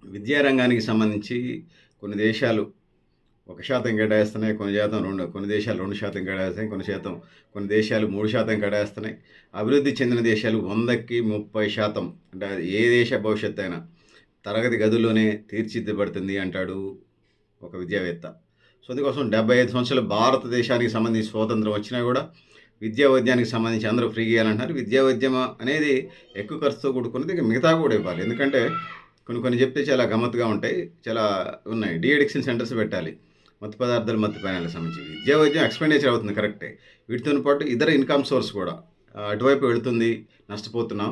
విద్యారంగానికి సంబంధించి కొన్ని దేశాలు 1% కేటాయిస్తున్నాయి. కొన్ని దేశాలు 2% కేటాయిస్తున్నాయి. కొన్ని దేశాలు 3% కేటాయిస్తున్నాయి. అభివృద్ధి చెందిన దేశాలు 100కి 30% అంటే అది ఏ దేశ భవిష్యత్తు అయినా తరగతి గదుల్లోనే తీర్చిదిద్దబడుతుంది అంటాడు ఒక విద్యావేత్త. సో, అందుకోసం 75 సంవత్సరాలు భారతదేశానికి సంబంధించి స్వాతంత్రం వచ్చినా కూడా విద్యా వైద్యానికి సంబంధించి అందరూ ఫ్రీగా ఇయ్యాలంటున్నారు. విద్యా వైద్యం అనేది ఎక్కువ ఖర్చుతో కూడుకున్నది. ఇక మిగతా కూడా ఇవ్వాలి. ఎందుకంటే కొన్ని చెప్తే చాలా గమ్మత్తుగా ఉంటాయి. చాలా ఉన్నాయి. డీ అడిక్షన్ సెంటర్స్ పెట్టాలి. మత్తు పదార్థాలు, మత్తు పానీయాలకు సంబంధించి. విద్యా వైద్యం ఎక్స్‌పెండిచర్ అవుతుంది కరెక్టే. వీటితోని పాటు ఇతర ఇన్‌కమ్ సోర్స్ కూడా అటువైపు వెళుతుంది. నష్టపోతున్నాం.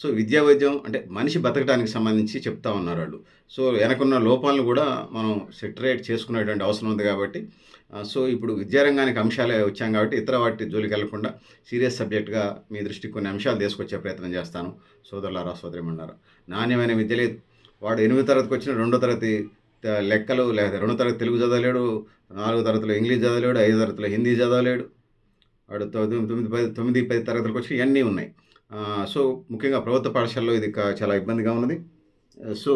సో, విద్యా వైద్యం అంటే మనిషి బతకడానికి సంబంధించి చెప్తా ఉన్నారాళ్ళు. సో, వెనకున్న లోపాలను కూడా మనం సెటరేట్ చేసుకునేటువంటి అవసరం ఉంది కాబట్టి సో, ఇప్పుడు విద్యారంగానికి అంశాలే వచ్చాం కాబట్టి ఇతర వాటి జోలికెళ్ళకుండా సీరియస్ సబ్జెక్ట్‌గా మీ దృష్టికి కొన్ని అంశాలు తీసుకొచ్చే ప్రయత్నం చేస్తాను. సోదరులారా, సోదరీమణులారా. నాణ్యమైన విద్య లేదు. వాడు 8వ తరగతికొచ్చిన 2వ తరగతి లెక్కలు లేదా 2వ తరగతి తెలుగు చదవలేడు. 4వ తరగతిలో ఇంగ్లీష్ చదవలేడు. 5వ తరగతిలో హిందీ చదవలేడు. వాడు 9, 10 తరగతులకొచ్చి ఇయన్నీ ఉన్నాయి. సో, ముఖ్యంగా ప్రభుత్వ పాఠశాలలో ఇది చాలా ఇబ్బందిగా ఉన్నది. సో,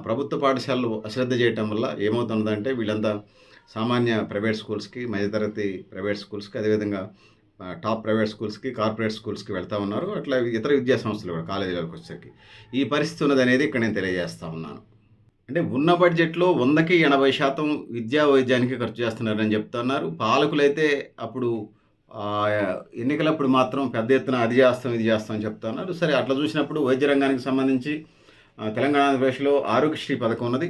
ప్రభుత్వ పాఠశాలలు అశ్రద్ధ చేయటం వల్ల ఏమవుతున్నదంటే వీళ్ళంతా సామాన్య ప్రైవేట్ స్కూల్స్‌కి, మధ్యతరగతి ప్రైవేట్ స్కూల్స్‌కి, అదేవిధంగా టాప్ ప్రైవేట్ స్కూల్స్‌కి, కార్పొరేట్ స్కూల్స్‌కి వెళ్తా ఉన్నారు. అట్లా ఇతర విద్యా సంస్థలు కూడా కాలేజీలకొచ్చేసరికి. ఈ పరిస్థితి ఉన్నదనేది ఇక్కడ నేను తెలియజేస్తా ఉన్నాను. అంటే ఉన్న బడ్జెట్‌లో 100కి 80% విద్యా వైద్యానికి ఖర్చు చేస్తున్నారని చెప్తున్నారు. పాలకులైతే అప్పుడు ఎన్నికలప్పుడు మాత్రం పెద్ద ఎత్తున అది చేస్తాం, ఇది చేస్తాం అని చెప్తున్నారు. సరే, అట్లా చూసినప్పుడు వైద్య రంగానికి సంబంధించి తెలంగాణ ఆంధ్రప్రదేశ్‌లో ఆరోగ్యశ్రీ పథకం ఉన్నది.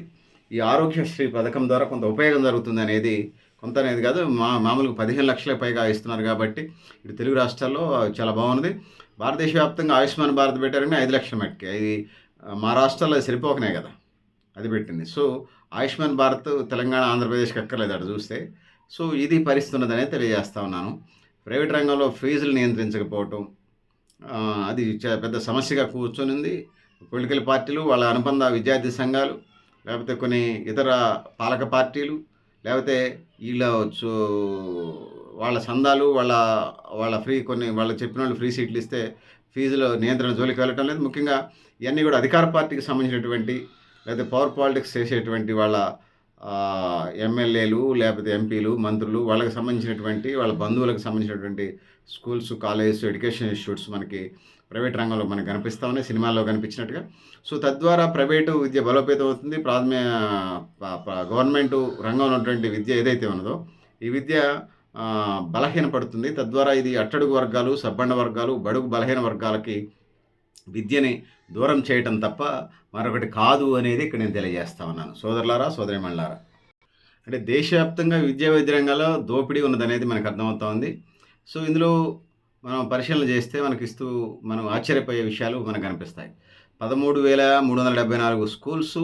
ఈ ఆరోగ్యశ్రీ పథకం ద్వారా కొంత ఉపయోగం జరుగుతుందనేది కొంత అనేది కాదు, మామూలుగా 15 లక్షలకు పైగా ఇస్తున్నారు కాబట్టి ఇటు తెలుగు రాష్ట్రాల్లో చాలా బాగున్నది. భారతదేశ వ్యాప్తంగా ఆయుష్మాన్ భారత్ పెట్టారని 5 లక్షల మట్టుకే. ఇది మా రాష్ట్రాల్లో సరిపోకనే కదా అది పెట్టింది. సో, ఆయుష్మాన్ భారత్ తెలంగాణ, ఆంధ్రప్రదేశ్‌కి అక్కర్లేదు అటు చూస్తే. సో, ఇది పరిస్థితి ఉన్నదనేది తెలియజేస్తా ఉన్నాను. ప్రైవేట్ రంగంలో ఫీజులు నియంత్రించకపోవటం అది పెద్ద సమస్యగా కూర్చొనింది. పొలిటికల్ పార్టీలు, వాళ్ళ అనుబంధ విద్యార్థి సంఘాలు, లేకపోతే కొన్ని ఇతర పాలక పార్టీలు, లేకపోతే వీళ్ళ వాళ్ళ సంఘాలు, వాళ్ళ వాళ్ళు చెప్పినోళ్ళు ఫ్రీ సీట్లు ఇస్తే ఫీజుల నియంత్రణ జోలికి వెళ్ళటం లేదు. ముఖ్యంగా ఇవన్నీ కూడా అధికార పార్టీకి సంబంధించినటువంటి లేకపోతే పవర్ పాలిటిక్స్ చేసేటువంటి వాళ్ళ ఎమ్మెల్యేలు, లేకపోతే ఎంపీలు, మంత్రులు, వాళ్ళకి సంబంధించినటువంటి వాళ్ళ బంధువులకు సంబంధించినటువంటి స్కూల్స్, కాలేజెస్, ఎడ్యుకేషన్ ఇన్స్టిట్యూట్స్ మనకి ప్రైవేట్ రంగంలో మనకు కనిపిస్తూ ఉన్నాయి, సినిమాల్లో కనిపించినట్టుగా. సో, తద్వారా ప్రైవేటు విద్య బలోపేతం అవుతుంది. గవర్నమెంటు రంగంలో ఉన్నటువంటి విద్య ఏదైతే ఉన్నదో ఈ విద్య బలహీనపడుతుంది. తద్వారా ఇది అట్టడుగు వర్గాలు, సబ్బండ వర్గాలు, బడుగు బలహీన వర్గాలకి విద్యని దూరం చేయటం తప్ప మరొకటి కాదు అనేది ఇక్కడ నేను తెలియజేస్తా ఉన్నాను. సోదరులారా, సోదరీమణులారా. అంటే దేశవ్యాప్తంగా విద్యా వైద్య రంగంలో దోపిడీ ఉన్నదనేది మనకు అర్థమవుతా ఉంది. సో, ఇందులో మనం పరిశీలన చేస్తే మనం ఆశ్చర్యపోయే విషయాలు మనకు కనిపిస్తాయి. 13,374 స్కూల్సు,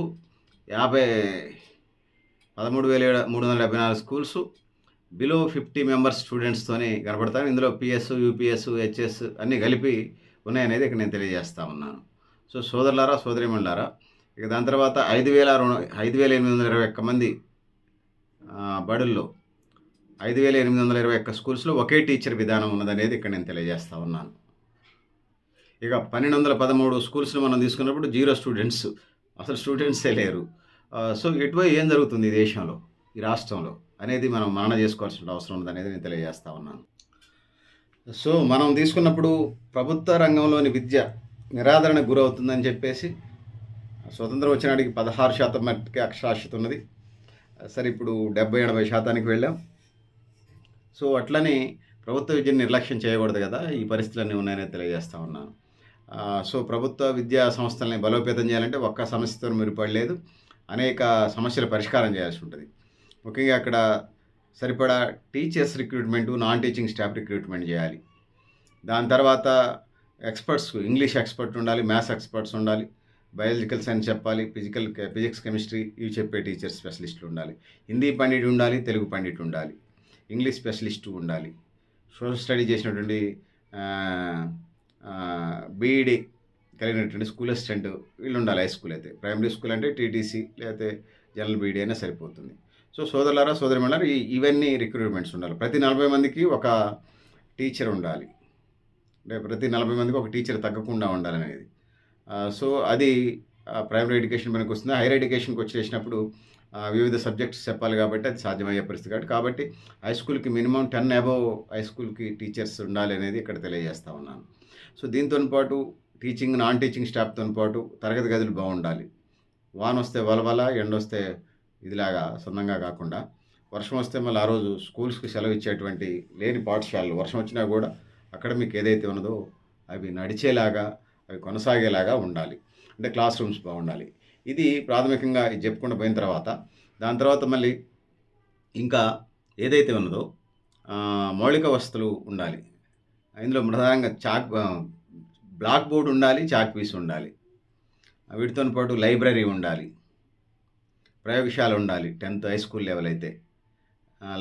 13,374 స్కూల్సు బిలో 50 మెంబర్స్ స్టూడెంట్స్తోనే కనబడతాయి. ఇందులో పిఎస్, యూపీఎస్, హెచ్ఎస్ అన్నీ కలిపి ఉన్నాయనేది ఇక్కడ నేను తెలియజేస్తా ఉన్నాను. సో, సోదరులారా, సోదరీమణులారా, ఇక దాని తర్వాత 5,821 మంది బడుల్లో 5,821 స్కూల్స్‌లో ఒకే టీచర్ విధానం ఉన్నదనేది ఇక్కడ నేను తెలియజేస్తా ఉన్నాను. ఇక 1,213 స్కూల్స్‌ని మనం తీసుకున్నప్పుడు 0 స్టూడెంట్స్, అసలు స్టూడెంట్సే లేరు. సో, ఇటువై ఏం జరుగుతుంది ఈ దేశంలో, ఈ రాష్ట్రంలో అనేది మనం మనన చేసుకోవాల్సిన అవసరం ఉందనేది నేను తెలియజేస్తా ఉన్నాను. సో, మనం తీసుకున్నప్పుడు ప్రభుత్వ రంగంలోని విద్య నిరాదరణకు గురవుతుందని చెప్పేసి స్వతంత్రం వచ్చినాడికి 16% మట్టుకే అక్షరాస్యత ఉన్నది. సరే, ఇప్పుడు 70-80% వెళ్ళాం. సో, అట్లని ప్రభుత్వ విద్యను నిర్లక్ష్యం చేయకూడదు కదా, ఈ పరిస్థితులన్నీ ఉన్నాయని తెలియజేస్తా ఉన్నాను. సో, ప్రభుత్వ విద్యా సంస్థల్ని బలోపేతం చేయాలంటే ఒక్క సమస్యతో ముడిపడలేదు, అనేక సమస్యల పరిష్కారం చేయాల్సి ఉంటుంది. ముఖ్యంగా అక్కడ సరిపడా teachers recruitment, non teaching staff recruitment చేయాలి. దాని తర్వాత ఎక్స్పర్ట్స్, ఇంగ్లీష్ ఎక్స్పర్ట్ ఉండాలి, మ్యాథ్స్ ఎక్స్పర్ట్స్ ఉండాలి, బయాలజికల్ సైన్స్ చెప్పాలి, ఫిజిక్స్, కెమిస్ట్రీ ఇవి చెప్పే టీచర్స్ స్పెషలిస్టులు ఉండాలి, హిందీ పండిట్ ఉండాలి, తెలుగు పండిట్ ఉండాలి, ఇంగ్లీష్ స్పెషలిస్టు ఉండాలి, సోషల్ స్టడీ చేసినటువంటి బీఈడి కలిగినటువంటి స్కూల్ అసిస్టెంట్ వీళ్ళు ఉండాలి. హై స్కూల్ అయితే, ప్రైమరీ స్కూల్ అంటే టీటీసీ లేకపోతే జనరల్ బీఈడి అయినా సరిపోతుంది. సో, సోదరులారా, సోదరీమణులారా, ఇవన్నీ రిక్రూట్మెంట్స్ ఉండాలి. ప్రతి 40 మందికి ఒక టీచర్ ఉండాలి, అంటే ప్రతి 40 మందికి ఒక టీచర్ తగ్గకుండా ఉండాలనేది. సో, అది ప్రైమరీ ఎడ్యుకేషన్ పనికొస్తుంది. హైయర్ ఎడ్యుకేషన్‌కి వచ్చేసినప్పుడు వివిధ సబ్జెక్ట్స్ చెప్పాలి కాబట్టి అది సాధ్యమయ్యే పరిస్థితి కాబట్టి హై స్కూల్‌కి మినిమమ్ 10 అబోవ్ హై స్కూల్‌కి టీచర్స్ ఉండాలనేది ఇక్కడ తెలియజేస్తా ఉన్నాను. సో దీనితోని పాటు టీచింగ్, నాన్ టీచింగ్ స్టాఫ్‌తోని పాటు తరగతి గదులు బావుండాలి. వానొస్తే వలవల, ఎండొస్తే ఇదిలాగా సన్నంగా కాకుండా, వర్షం వస్తే మళ్ళీ ఆ రోజు స్కూల్స్‌కి సెలవిచ్చేటువంటి లేని పాఠశాలలు వర్షం వచ్చినా గూడా అకాడమిక్ ఏదైతే ఉన్నదో అవి నడిచేలాగా, అవి కొనసాగేలాగా ఉండాలి. అంటే క్లాస్ రూమ్స్ బావుండాలి. ఇది ప్రాథమికంగా ఇది చెప్పుకుంటూ పోయిన తర్వాత, దాని తర్వాత మళ్ళీ ఇంకా ఏదైతే ఉన్నదో మౌలిక వసతులు ఉండాలి. ఇందులో ప్రధానంగా బ్లాక్ బోర్డ్ ఉండాలి, చాక్ పీస్ ఉండాలి. వీటితోని పాటు లైబ్రరీ ఉండాలి. ప్రయోగశాల ఉండాలి 10th హై స్కూల్ లెవెల్ అయితే.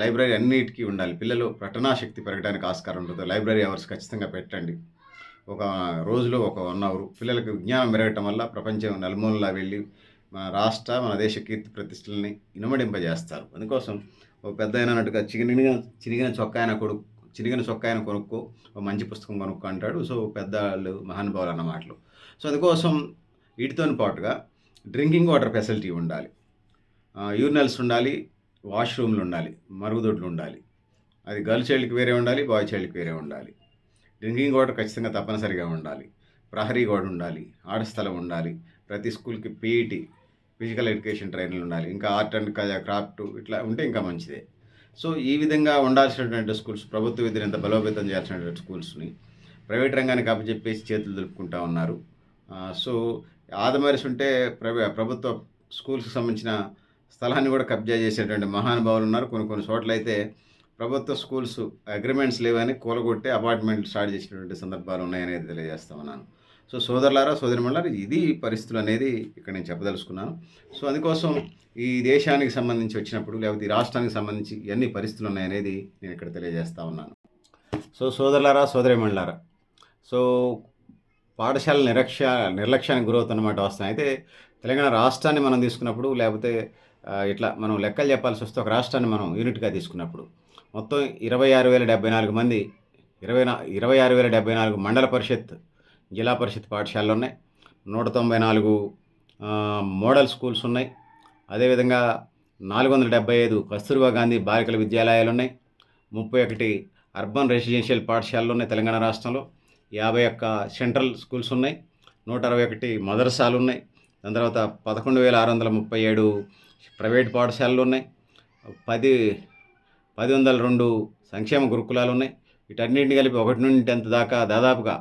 లైబ్రరీ అన్నిటికీ ఉండాలి. పిల్లలు పఠనాశక్తి పెరగడానికి ఆస్కారం ఉంటుంది. లైబ్రరీ అవర్స్ ఖచ్చితంగా పెట్టండి. ఒక రోజులో ఒక 1 అవర్ పిల్లలకు విజ్ఞానం పెరగటం వల్ల ప్రపంచం నలుమూలలా వెళ్ళి మన రాష్ట్ర, మన దేశ కీర్తి ప్రతిష్టలని ఇనుమడింపజేస్తారు. అందుకోసం ఒక పెద్దాయన అన్నట్టుగా చినిగిన చొక్కాయన కొనుక్కో, ఒక మంచి పుస్తకం కొనుక్కో అంటాడు. సో పెద్దవాళ్ళు మహానుభావులు అన్న మాటలు. సో అందుకోసం వీటితోని పాటుగా డ్రింకింగ్ వాటర్ ఫెసిలిటీ ఉండాలి. యూరినల్స్ ఉండాలి, వాష్‌రూమ్‌లు ఉండాలి, మరుగుదొడ్లు ఉండాలి. అది గర్ల్ చైల్డ్‌కి వేరే ఉండాలి, బాయ్ చైల్డ్‌కి వేరే ఉండాలి. డ్రింకింగ్ వాటర్ ఖచ్చితంగా తప్పనిసరిగా ఉండాలి. ప్రహరీ గోడ ఉండాలి, ఆట స్థలం ఉండాలి. ప్రతి స్కూల్‌కి పీఈటీ, ఫిజికల్ ఎడ్యుకేషన్ ట్రైనర్లు ఉండాలి. ఇంకా ఆర్ట్ అండ్ క్రాఫ్ట్ ఇట్లా ఉంటే ఇంకా మంచిదే. సో ఈ విధంగా ఉండాల్సినటువంటి స్కూల్స్, ప్రభుత్వ విద్యను ఎంత బలోపేతం చేయాల్సినటువంటి స్కూల్స్‌ని ప్రైవేట్ రంగానికి అప్పచెప్పేసి చేతులు దులుపుకుంటా ఉన్నారు. సో ఆదమరచి ఉంటే ప్రభుత్వ స్కూల్స్‌కి సంబంధించిన స్థలాన్ని కూడా కబ్జా చేసేటువంటి మహానుభావులు ఉన్నారు. కొన్ని చోట్లయితే ప్రభుత్వ స్కూల్స్ అగ్రిమెంట్స్ లేవని కూలగొట్టి అపార్ట్మెంట్లు స్టార్ట్ చేసినటువంటి సందర్భాలు ఉన్నాయనేది తెలియజేస్తా ఉన్నాను. సో సోదరులారా, సోదరీమణులారా, ఇది పరిస్థితులు అనేది ఇక్కడ నేను చెప్పదలుచుకున్నాను. సో అందుకోసం ఈ దేశానికి సంబంధించి వచ్చినప్పుడు, లేకపోతే ఈ రాష్ట్రానికి సంబంధించి ఎన్ని పరిస్థితులు ఉన్నాయనేది నేను ఇక్కడ తెలియజేస్తా ఉన్నాను. సో సోదరులారా, సోదరీమణులారా, సో పాఠశాల నిర్లక్ష్యానికి గురవుతున్నమాట వాస్తవం. అయితే తెలంగాణ రాష్ట్రాన్ని మనం తీసుకున్నప్పుడు, లేకపోతే ఇట్లా మనం లెక్కలు చెప్పాల్సి వస్తే ఒక రాష్ట్రాన్ని మనం యూనిట్గా తీసుకున్నప్పుడు మొత్తం 26,074 మంది, 26,074 మండల పరిషత్, జిల్లా పరిషత్ పాఠశాలలు ఉన్నాయి. 194 మోడల్ స్కూల్స్ ఉన్నాయి. అదేవిధంగా 475 కస్తూర్బా గాంధీ బాలికల విద్యాలయాలు ఉన్నాయి. 31 అర్బన్ రెసిడెన్షియల్ పాఠశాలలు ఉన్నాయి తెలంగాణ రాష్ట్రంలో. 51 సెంట్రల్ స్కూల్స్ ఉన్నాయి. 161 మదర్సాలు ఉన్నాయి. దాని తర్వాత 11,637 ప్రైవేట్ పాఠశాలలు ఉన్నాయి. 102 సంక్షేమ గురుకులాలు ఉన్నాయి. వీటన్నింటిని కలిపి 1 నుండి 10th దాకా దాదాపుగా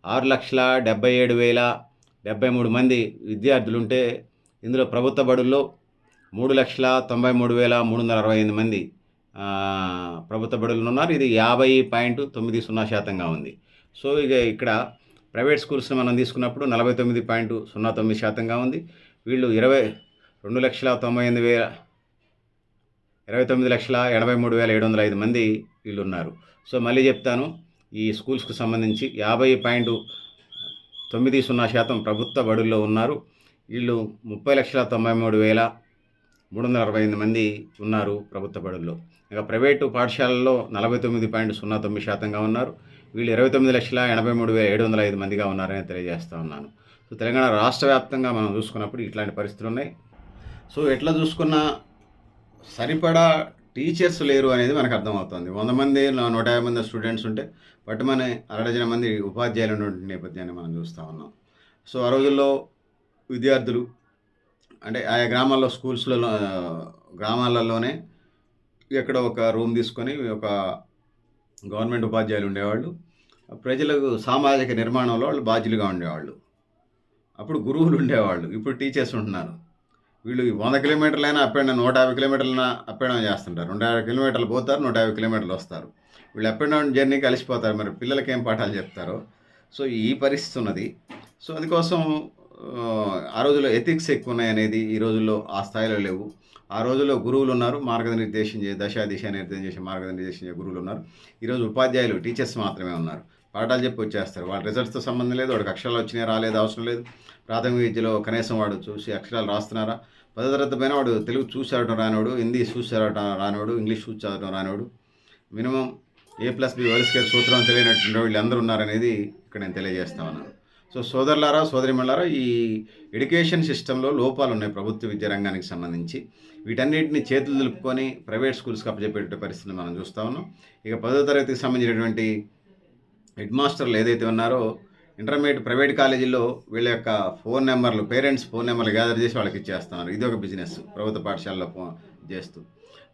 6,77,073 మంది విద్యార్థులు ఉంటే, ఇందులో ప్రభుత్వ బడుల్లో 3,93,368 మంది ప్రభుత్వ బడులు ఉన్నారు. ఇది 50.90% ఉంది. సో ఇక్కడ ప్రైవేట్ స్కూల్స్ని మనం తీసుకున్నప్పుడు 49.09% ఉంది. వీళ్ళు 29,83,705 మంది వీళ్ళు ఉన్నారు. సో మళ్ళీ చెప్తాను, ఈ స్కూల్స్కు సంబంధించి 50.90% ప్రభుత్వ బడుల్లో ఉన్నారు. వీళ్ళు 30,93,368 మంది ఉన్నారు ప్రభుత్వ బడుల్లో. ఇక ప్రైవేటు పాఠశాలల్లో 49.09% ఉన్నారు. వీళ్ళు 29,83,705 మందిగా ఉన్నారని తెలియజేస్తూ ఉన్నాను. సో తెలంగాణ రాష్ట్ర వ్యాప్తంగా మనం చూసుకున్నప్పుడు ఇట్లాంటి పరిస్థితులు ఉన్నాయి. సో ఎట్లా చూసుకున్నా సరిపడా టీచర్స్ లేరు అనేది మనకు అర్థమవుతుంది. 100 మంది 150 మంది స్టూడెంట్స్ ఉంటే పట్టుమని 60 మంది ఉపాధ్యాయులు ఉన్నటువంటి నేపథ్యాన్ని మనం చూస్తూ ఉన్నాం. సో ఆ రోజుల్లో విద్యార్థులు అంటే ఆయా గ్రామాల్లో గ్రామాలలోనే ఎక్కడో ఒక రూమ్ తీసుకొని ఒక గవర్నమెంట్ ఉపాధ్యాయులు ఉండేవాళ్ళు. ప్రజలకు సామాజిక నిర్మాణంలో వాళ్ళు బాధ్యులుగా ఉండేవాళ్ళు. అప్పుడు గురువులు ఉండేవాళ్ళు. ఇప్పుడు టీచర్స్ ఉంటున్నారు. వీళ్ళు 100 కిలోమీటర్లైనా అప్ అండ్ డౌన్, 150 కిలోమీటర్లైనా అప్ అండ్ డౌన్ చేస్తుంటారు. 250 కిలోమీటర్లు పోతారు, 150 కిలోమీటర్లు వస్తారు. వీళ్ళు అప్ అండ్ డౌన్ జర్నీ కలిసిపోతారు. మరి పిల్లలకి ఏం పాఠాలు చెప్తారో. సో ఈ పరిస్థితి ఉన్నది. సో అందుకోసం ఆ రోజుల్లో ఎథిక్స్ ఎక్కువ ఉన్నాయనేది ఈ రోజుల్లో ఆ స్థాయిలో లేవు. ఆ రోజుల్లో గురువులు ఉన్నారు, మార్గనిర్దేశం దిశ నిర్దేశం చేసే మార్గనిర్దేశం చేసే గురువులు ఉన్నారు. ఈరోజు ఉపాధ్యాయులు, టీచర్స్ మాత్రమే ఉన్నారు. పాఠాలు చెప్పి వచ్చేస్తారు. వాళ్ళ రిజల్ట్స్తో సంబంధం లేదు, వాడికి అక్షరాలు వచ్చినాయి రాలేదు అవసరం లేదు. ప్రాథమిక విద్యలో కనీసం వాడు చూసి అక్షరాలు రాస్తున్నారా, 10వ తరగతి పైన వాడు తెలుగు చూసి చదవడం రానివాడు, హిందీ చూసి చదవడం రానివాడు, ఇంగ్లీష్ చూసి చదవడం రానివాడు, మినిమం A+B² సూత్రం తెలియనటువంటి వీళ్ళు అందరూ ఉన్నారనేది ఇక్కడ నేను తెలియజేస్తా ఉన్నాను. సో సోదరులారా, సోదరీమణులారా, ఈ ఎడ్యుకేషన్ సిస్టంలో లోపాలు ఉన్నాయి ప్రభుత్వ విద్యా రంగానికి సంబంధించి. వీటన్నిటిని చేతులు దులుపుకొని ప్రైవేట్ స్కూల్స్కి అప్పచెప్పే పరిస్థితిని మనం చూస్తూ ఉన్నాం. ఇక 10వ తరగతికి సంబంధించినటువంటి హెడ్ మాస్టర్లు ఏదైతే ఉన్నారో, ఇంటర్మీడియట్ ప్రైవేట్ కాలేజీల్లో వీళ్ళ యొక్క ఫోన్ నెంబర్లు, పేరెంట్స్ ఫోన్ నెంబర్లు గ్యాదర్ చేసి వాళ్ళకి ఇచ్చేస్తున్నారు. ఇది ఒక బిజినెస్ ప్రభుత్వ పాఠశాలలో చేస్తూ.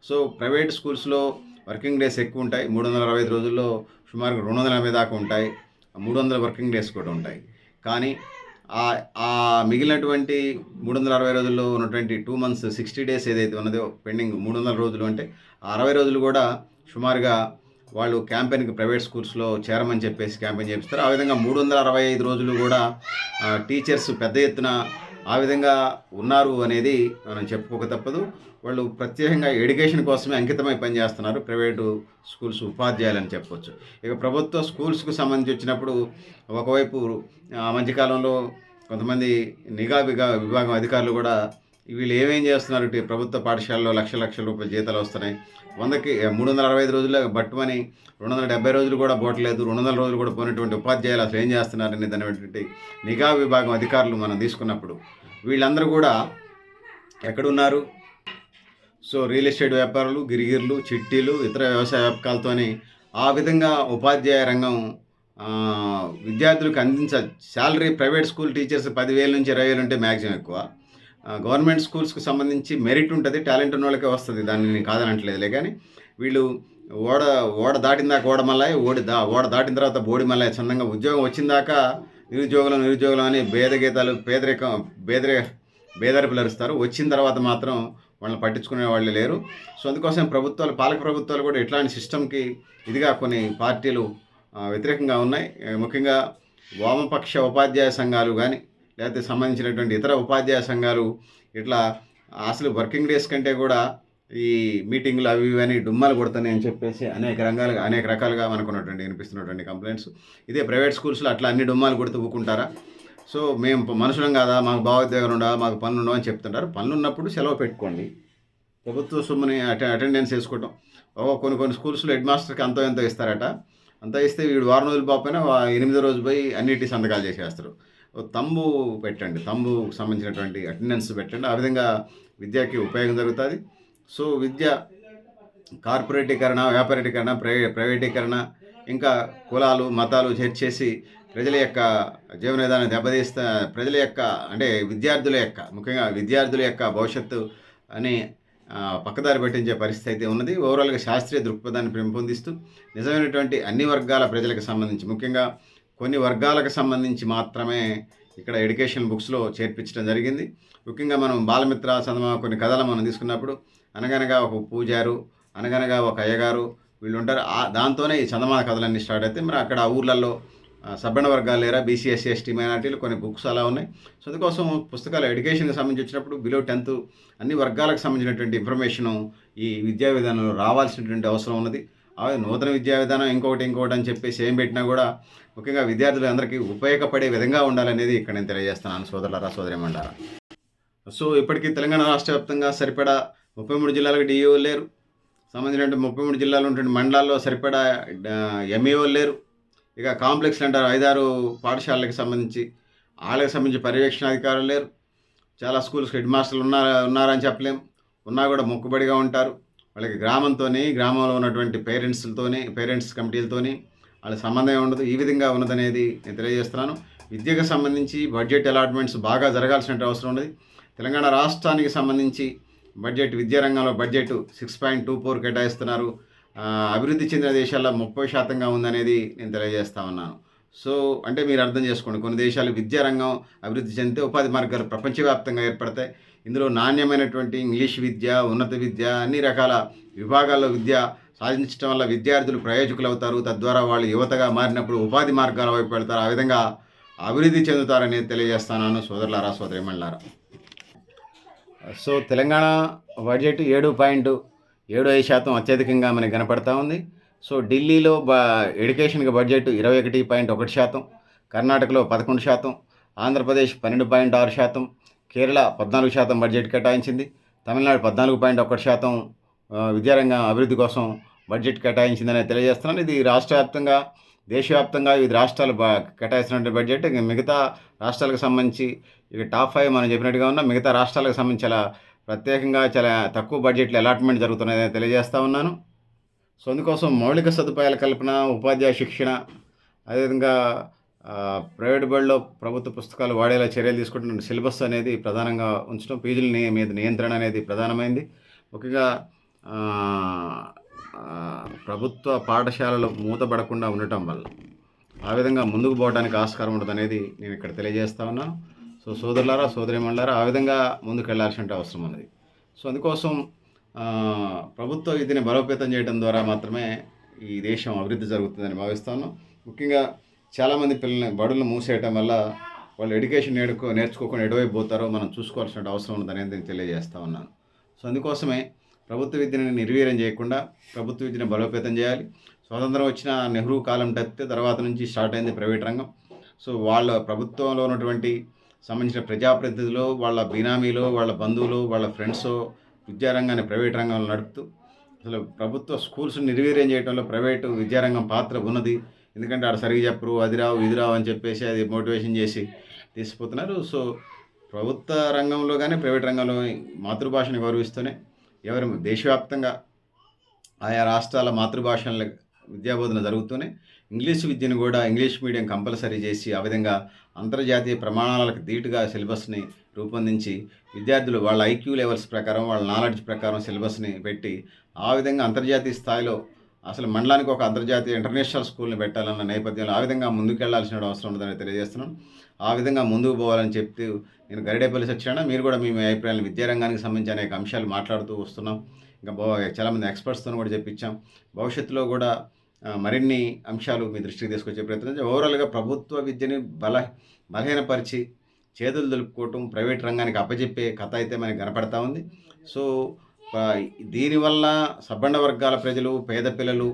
సో ప్రైవేట్ స్కూల్స్లో వర్కింగ్ డేస్ ఎక్కువ ఉంటాయి. 365 రోజుల్లో సుమారుగా 280 దాకా ఉంటాయి. 300 వర్కింగ్ డేస్ కూడా ఉంటాయి. కానీ ఆ మిగిలినటువంటి 360 రోజుల్లో ఉన్నటువంటి 2 months 60 డేస్ ఏదైతే ఉన్నదో పెండింగ్ 300 రోజులు, అంటే ఆ 60 రోజులు కూడా సుమారుగా వాళ్ళు క్యాంపెయిన్కి ప్రైవేట్ స్కూల్స్లో చేరమని చెప్పేసి క్యాంపెయిన్ చేపిస్తారు. ఆ విధంగా 365 రోజులు కూడా టీచర్స్ పెద్ద ఎత్తున ఆ విధంగా ఉన్నారు అనేది మనం చెప్పుకోక తప్పదు. వాళ్ళు ప్రత్యేకంగా ఎడ్యుకేషన్ కోసమే అంకితమై పనిచేస్తున్నారు ప్రైవేటు స్కూల్స్ ఉపాధ్యాయులని చెప్పొచ్చు. ఇక ప్రభుత్వ స్కూల్స్కు సంబంధించి వచ్చినప్పుడు ఒకవైపు మధ్యకాలంలో కొంతమంది నిఘా విభాగం అధికారులు కూడా వీళ్ళు ఏమేం చేస్తున్నారు, ప్రభుత్వ పాఠశాలలో లక్షల రూపాయల జీతాలు వస్తున్నాయి, 365 రోజుల్లో బట్టుమని 270 రోజులు కూడా పోవట్లేదు, 200 రోజులు కూడా పోయినటువంటి ఉపాధ్యాయులు అసలు ఏం చేస్తున్నారని దానిటువంటి నిఘా విభాగం అధికారులు మనం తీసుకున్నప్పుడు వీళ్ళందరూ కూడా ఎక్కడున్నారు? సో రియల్ ఎస్టేట్ వ్యాపారులు, గిరిగిర్లు, చిట్టీలు, ఇతర వ్యవసాయ వ్యాపకాలతోని ఆ విధంగా ఉపాధ్యాయ రంగం విద్యార్థులకు శాలరీ ప్రైవేట్ స్కూల్ టీచర్స్ 10,000 నుంచి 20,000 ఉంటే మ్యాక్సిమం ఎక్కువ. గవర్నమెంట్ స్కూల్స్కి సంబంధించి మెరిట్ ఉంటుంది, టాలెంట్ ఉన్న వాళ్ళకే వస్తుంది, దాన్ని నేను కాదనట్లేదులే. కానీ వీళ్ళు ఓడ దాటిన దాకా ఓడమల్లాయి, ఓడ దాటిన తర్వాత బోడి మల్లాయి చందంగా ఉద్యోగం వచ్చిన దాకా నిరుద్యోగులం అని భేదగీతాలు, బేదరిపులు అరుస్తారు. వచ్చిన తర్వాత మాత్రం వాళ్ళని పట్టించుకునే వాళ్ళు లేరు. సో అందుకోసం పాలక ప్రభుత్వాలు కూడా ఇట్లాంటి సిస్టమ్కి ఇదిగా కొన్ని పార్టీలు వ్యతిరేకంగా ఉన్నాయి. ముఖ్యంగా వామపక్ష ఉపాధ్యాయ సంఘాలు కానీ లేకపోతే సంబంధించినటువంటి ఇతర ఉపాధ్యాయ సంఘాలు ఇట్లా అసలు వర్కింగ్ డేస్ కంటే కూడా ఈ మీటింగ్లు అవి ఇవన్నీ డుమ్మాలు కొడతాయి అని చెప్పేసి అనేక రకాలుగా మనకున్నటువంటి వినిపిస్తున్నటువంటి కంప్లైంట్స్. ఇదే ప్రైవేట్ స్కూల్స్లో అట్లా అన్ని డుమ్మాలు కొడుతూ ఊకుంటారా? సో మేము మనుషులం కాదా, మాకు భావోద్వేగాలు ఉండవా, మాకు పనులు ఉండవు అని చెప్తుంటారు. పనులు ఉన్నప్పుడు సెలవు పెట్టుకోండి. ప్రభుత్వ సొమ్ముని అటెండెన్స్ వేసుకోవటం. కొన్ని స్కూల్స్లో హెడ్ మాస్టర్కి ఎంతో ఇస్తారట. అంతా ఇస్తే వీడు వారం రోజులు పోకపోయినా 8వ రోజు పోయి అన్నిటి సంతకాలు చేసేస్తారు. తంబు పెట్టండి, తంబుకు సంబంధించినటువంటి అటెండెన్స్ పెట్టండి. ఆ విధంగా విద్యకి ఉపయోగం జరుగుతుంది. సో విద్య కార్పొరేటీకరణ, వ్యాపారీకరణ, ప్రైవేటీకరణ, ఇంకా కులాలు మతాలు చేర్చేసి ప్రజల యొక్క జీవన విధానం దెబ్బతీస్తా, ప్రజల యొక్క అంటే ముఖ్యంగా విద్యార్థుల యొక్క భవిష్యత్తు అని పక్కదారి పట్టించే పరిస్థితి అయితే ఉన్నది. ఓవరాల్గా శాస్త్రీయ దృక్పథాన్ని పెంపొందిస్తూ నిజమైనటువంటి అన్ని వర్గాల ప్రజలకు సంబంధించి, ముఖ్యంగా కొన్ని వర్గాలకు సంబంధించి మాత్రమే ఇక్కడ ఎడ్యుకేషన్ బుక్స్లో చేర్పించడం జరిగింది. ముఖ్యంగా మనం బాలమిత్ర చందమామ కొన్ని కథలు మనం తీసుకున్నప్పుడు అనగనగా ఒక పూజారు, అనగనగా ఒక అయ్యగారు వీళ్ళు ఉంటారు. దాంతోనే ఈ చందమామ కథలన్నీ స్టార్ట్ అయితే మరి అక్కడ ఊర్లలో సబ్బణ వర్గాలు లేరా, బీసీ, ఎస్సీ, ఎస్టీ మైనార్టీలు కొన్ని బుక్స్ అలా ఉన్నాయి. సో అందుకోసం పుస్తకాలు ఎడ్యుకేషన్కి సంబంధించి వచ్చినప్పుడు బిలో 10th అన్ని వర్గాలకు సంబంధించినటువంటి ఇన్ఫర్మేషను ఈ విద్యా విధానంలో రావాల్సినటువంటి అవసరం ఉన్నది. నూతన విద్యా విధానం ఇంకొకటి అని చెప్పేసి ఏం పెట్టినా కూడా ముఖ్యంగా విద్యార్థులందరికీ ఉపయోగపడే విధంగా ఉండాలనేది ఇక్కడ నేను తెలియజేస్తున్నాను సోదరులారా, సోదరీమణులారా. సో ఇప్పటికీ తెలంగాణ రాష్ట్ర వ్యాప్తంగా సరిపడా 33 జిల్లాలకు డిఈఓ లేరు. సంబంధించిన 33 జిల్లాలు ఉన్నటువంటి మండలాల్లో సరిపడా ఎంఈఓ లేరు. ఇక కాంప్లెక్స్లు అంటారు 5-6 పాఠశాలలకు సంబంధించి వాళ్ళకి సంబంధించి పర్యవేక్షణ అధికారులు లేరు. చాలా స్కూల్స్ హెడ్ మాస్టర్లు ఉన్నారని చెప్పలేం. ఉన్నా కూడా మొక్కుబడిగా ఉంటారు. వాళ్ళకి గ్రామంలో ఉన్నటువంటి పేరెంట్స్ కమిటీలతోని వాళ్ళ సంబంధం ఉండదు. ఈ విధంగా ఉన్నదనేది నేను తెలియజేస్తున్నాను. విద్యకు సంబంధించి బడ్జెట్ అలాట్మెంట్స్ బాగా జరగాల్సిన అవసరం ఉన్నది. తెలంగాణ రాష్ట్రానికి సంబంధించి విద్యారంగంలో బడ్జెట్ 6.24 కేటాయిస్తున్నారు. అభివృద్ధి చెందిన దేశాల్లో 30% ఉందనేది నేను తెలియజేస్తా ఉన్నాను. సో అంటే మీరు అర్థం చేసుకోండి, కొన్ని దేశాలు విద్యారంగం అభివృద్ధి చెందితే ఉపాధి మార్గాలు ప్రపంచవ్యాప్తంగా ఏర్పడతాయి. ఇందులో నాణ్యమైనటువంటి ఇంగ్లీష్ విద్య, ఉన్నత విద్య, అన్ని రకాల విభాగాల్లో విద్య సాధించడం వల్ల విద్యార్థులు ప్రయోజకులు అవుతారు. తద్వారా వాళ్ళు యువతగా మారినప్పుడు ఉపాధి మార్గాల వైపు వెళ్తారు. ఆ విధంగా అభివృద్ధి చెందుతారనేది తెలియజేస్తున్నాను సోదరులారా, సోదరీమణులారా. సో తెలంగాణ బడ్జెట్ 7.75% అత్యధికంగా మనకి కనపడతా ఉంది. సో ఢిల్లీలో ఎడ్యుకేషన్కి బడ్జెట్ 21.1%, కర్ణాటకలో 11%, ఆంధ్రప్రదేశ్ 12.6%, కేరళ 14% బడ్జెట్ కేటాయించింది, తమిళనాడు 14.1% విద్యారంగం అభివృద్ధి కోసం బడ్జెట్ కేటాయించిందని తెలియజేస్తున్నాను. ఇది రాష్ట్ర వ్యాప్తంగా దేశవ్యాప్తంగా వివిధ రాష్ట్రాలు కేటాయిస్తున్న బడ్జెట్ ఇంక మిగతా రాష్ట్రాలకు సంబంధించి ఇక టాప్ 5 మనం చెప్పినట్టుగా ఉన్న మిగతా రాష్ట్రాలకు సంబంధించి చాలా ప్రత్యేకంగా చాలా తక్కువ బడ్జెట్‌లో అలాట్‌మెంట్ జరుగుతున్నాయని తెలియజేస్తా ఉన్నాను. సో, అందుకోసం మౌలిక సదుపాయాల కల్పన, ఉపాధ్యాయ శిక్షణ, అదేవిధంగా ప్రైవేట్ బడిలో ప్రభుత్వ పుస్తకాలు వాడేలా చర్యలు తీసుకుంటున్న సిలబస్ అనేది ప్రధానంగా ఉంచడం, ఫీజుల మీద నియంత్రణ అనేది ప్రధానమైంది. ముఖ్యంగా ఆహ్, ప్రభుత్వ పాఠశాలలు మూతపడకుండా ఉండటం వల్ల ఆ విధంగా ముందుకు పోవడానికి ఆస్కారం ఉంటదనేది నేను ఇక్కడ తెలియజేస్తా ఉన్నాను. సో, సోదరులారా, సోదరీమణులారా, ఆ విధంగా ముందుకెళ్లాల్సిన అవసరం ఉన్నది. సో, అందుకోసం ప్రభుత్వ విద్యని బలోపేతం చేయడం ద్వారా మాత్రమే ఈ దేశం అభివృద్ధి జరుగుతుందని భావిస్తాను. ముఖ్యంగా చాలామంది పిల్లల్ని బడులను మూసేయటం వల్ల వాళ్ళు ఎడ్యుకేషన్ నేర్చుకోకుండా ఎటువైపు పోతారో మనం చూసుకోవాల్సిన అవసరం ఉందనేది నేను తెలియజేస్తా ఉన్నాను. సో, అందుకోసమే ప్రభుత్వ విద్యని నిర్వీర్యం చేయకుండా ప్రభుత్వ విద్యను బలోపేతం చేయాలి. స్వాతంత్రం వచ్చిన నెహ్రూ కాలం తప్పితే తర్వాత నుంచి స్టార్ట్ అయింది ప్రైవేట్ రంగం. సో, వాళ్ళ ప్రభుత్వంలో ఉన్నటువంటి సంబంధించిన ప్రజాప్రతినిధులు, వాళ్ళ బినామీలు, వాళ్ళ బంధువులు, వాళ్ళ ఫ్రెండ్సో విద్యారంగాన్ని ప్రైవేట్ రంగంలో నడుపుతూ అసలు ప్రభుత్వ స్కూల్స్ నిర్వీర్యం చేయడంలో ప్రైవేటు విద్యారంగం పాత్ర ఉన్నది. ఎందుకంటే ఆడ సరిగ్గా చెప్పరు, అది రావు ఇది రావు అని చెప్పేసి అది మోటివేషన్ చేసి తీసుకుపోతున్నారు. సో, ప్రభుత్వ రంగంలో కానీ ప్రైవేట్ రంగంలో మాతృభాషను గౌరవిస్తూనే ఎవరు దేశవ్యాప్తంగా ఆయా రాష్ట్రాల మాతృభాషల విద్యాబోధన జరుగుతూనే ఇంగ్లీష్ విద్యను కూడా ఇంగ్లీష్ మీడియం కంపల్సరీ చేసి ఆ విధంగా అంతర్జాతీయ ప్రమాణాలకు ధీటుగా సిలబస్ని రూపొందించి విద్యార్థులు వాళ్ళ ఐక్యూ లెవెల్స్ ప్రకారం వాళ్ళ నాలెడ్జ్ ప్రకారం సిలబస్ని పెట్టి ఆ విధంగా అంతర్జాతీయ స్థాయిలో అసలు మండలానికి ఒక అంతర్జాతీయ ఇంటర్నేషనల్ స్కూల్ని పెట్టాలన్న నేపథ్యంలో ఆ విధంగా ముందుకెళ్లాల్సిన అవసరం ఉందని తెలియజేస్తున్నాను. ఆ విధంగా ముందుకు పోవాలని చెప్తూ నేను గరిడేపల్లి సత్యనారాయణ, మీరు కూడా మీ అభిప్రాయాలు విద్యారంగానికి సంబంధించి అనేక అంశాలు మాట్లాడుతూ వస్తున్నాం. ఇంకా చాలామంది ఎక్స్పర్ట్స్తో కూడా చెప్పించాం. భవిష్యత్తులో కూడా మరిన్ని అంశాలు మీ దృష్టికి తీసుకొచ్చే ప్రయత్నం ఓవరాల్గా ప్రభుత్వ విద్యని బలహీనపరిచి చేతులు దులుపుకోవటం, ప్రైవేట్ రంగానికి అప్పచెప్పే కథ అయితే మనకి కనపడతా ఉంది. సో, దీనివల్ల సబ్బండ వర్గాల ప్రజలు, పేద పిల్లలు,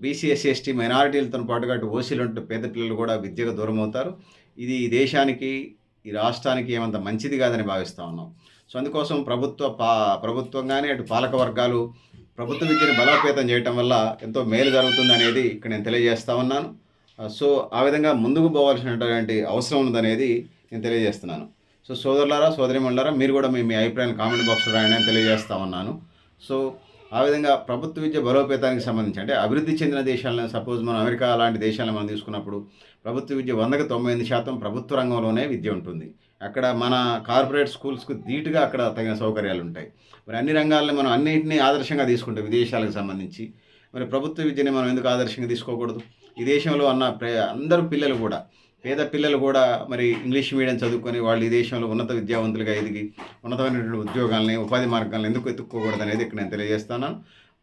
బీసీ, ఎస్సీ, ఎస్టీ మైనారిటీలతో పాటుగా అటు ఓసీలు ఉంటూ పేద పిల్లలు కూడా విద్యకు దూరం అవుతారు. ఇది ఈ దేశానికి, ఈ రాష్ట్రానికి ఏమంత మంచిది కాదని భావిస్తూ ఉన్నాం. సో, అందుకోసం ప్రభుత్వం కానీ అటు పాలక వర్గాలు ప్రభుత్వ విద్యను బలోపేతం చేయటం వల్ల ఎంతో మేలు జరుగుతుంది అనేది ఇక్కడ నేను తెలియజేస్తా ఉన్నాను. సో, ఆ విధంగా ముందుకు పోవాల్సినటువంటి అవసరం ఉందనేది నేను తెలియజేస్తున్నాను. సో, సోదరులారా, సోదరీమణులారా, మీరు కూడా మీ అభిప్రాయాన్ని కామెంట్ బాక్స్లో రాయని నేను తెలియజేస్తా ఉన్నాను. సో, ఆ విధంగా ప్రభుత్వ విద్య బలోపేతానికి సంబంధించి అంటే అభివృద్ధి చెందిన దేశాలను సపోజ్ మనం అమెరికా లాంటి దేశాలను మనం తీసుకున్నప్పుడు ప్రభుత్వ విద్య 100కి 99% ప్రభుత్వ రంగంలోనే విద్య ఉంటుంది. అక్కడ మన కార్పొరేట్ స్కూల్స్కు ధీటుగా అక్కడ తగిన సౌకర్యాలు ఉంటాయి. మరి అన్ని రంగాల్లో మనం అన్నింటినీ ఆదర్శంగా తీసుకుంటే విదేశాలకు సంబంధించి మరి ప్రభుత్వ విద్యని మనం ఎందుకు ఆదర్శంగా తీసుకోకూడదు? ఈ దేశంలో అందరూ పిల్లలు కూడా, పేద పిల్లలు కూడా మరి ఇంగ్లీష్ మీడియం చదువుకొని వాళ్ళు ఈ దేశంలో ఉన్నత విద్యావంతులుగా ఎదిగి ఉన్నతమైనటువంటి ఉద్యోగాలని, ఉపాధి మార్గాలను ఎందుకు ఎత్తుక్కోకూడదు అనేది ఇక్కడ నేను తెలియజేస్తున్నాను.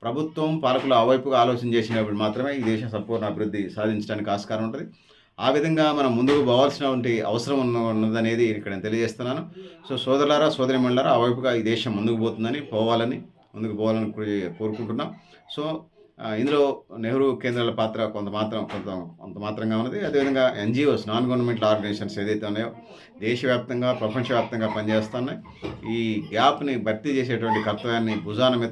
ప్రభుత్వం, పాలకులు ఆ వైపుగా ఆలోచన చేసినప్పుడు మాత్రమే ఈ దేశం సంపూర్ణ అభివృద్ధి సాధించడానికి ఆస్కారం ఉంటుంది. ఆ విధంగా మనం ముందుకు పోవాల్సినటువంటి అవసరం ఉన్నదనేది ఇక్కడ నేను తెలియజేస్తున్నాను. సో, సోదరులారా, సోదరీమణులారా, ఆ వైపుగా ఈ దేశం ముందుకు ముందుకు పోవాలని కోరుకుంటున్నాం. సో, ఇందులో నెహ్రూ కేంద్రాల పాత్ర కొంత మాత్రంగా ఉన్నది. అదేవిధంగా ఎన్జిఓస్, నాన్ గవర్నమెంటల్ ఆర్గనైజేషన్స్ ఏదైతే ఉన్నాయో దేశవ్యాప్తంగా, ప్రపంచవ్యాప్తంగా పనిచేస్తున్నాయి. ఈ గ్యాప్ని భర్తీ చేసేటువంటి కర్తవ్యాన్ని భుజాన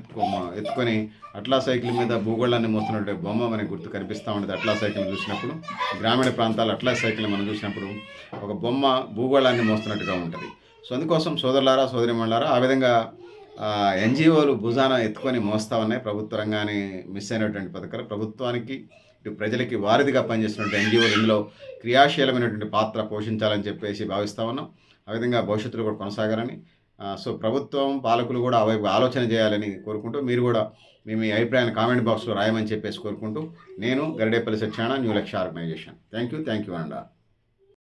ఎత్తుకొని అట్లా సైకిల్ మీద భూగోళాన్ని మోస్తున్నటువంటి బొమ్మ మనకి గుర్తు కనిపిస్తూ ఉంటుంది. అట్లా సైకిల్ చూసినప్పుడు, గ్రామీణ ప్రాంతాల అట్లా సైకిల్ మనం చూసినప్పుడు ఒక బొమ్మ భూగోళాన్ని మోస్తున్నట్టుగా ఉంటుంది. సో, అందుకోసం సోదరులారా, సోదరీమణులారా, ఆ విధంగా ఎన్జిఓలు భుజాన ఎత్తుకొని మోస్తా ఉన్నాయి. ప్రభుత్వ రంగాన్ని మిస్ అయినటువంటి పథకాలు ప్రభుత్వానికి, ఇటు ప్రజలకి వారధిగా పనిచేస్తున్నటువంటి ఎన్జిఓలు ఇందులో క్రియాశీలమైనటువంటి పాత్ర పోషించాలని చెప్పేసి భావిస్తూ ఉన్నాం. ఆ విధంగా భవిష్యత్తులో కూడా కొనసాగాలని, సో, ప్రభుత్వం, పాలకులు కూడా ఆ వైపు ఆలోచన చేయాలని కోరుకుంటూ మీరు కూడా మీ అభిప్రాయాన్ని కామెంట్ బాక్స్లో రాయమని చెప్పేసి కోరుకుంటూ నేను గరిడేపల్లి సత్యనారాయణ, న్యూ లక్ష్య ఆర్గనైజేషన్. Thank you and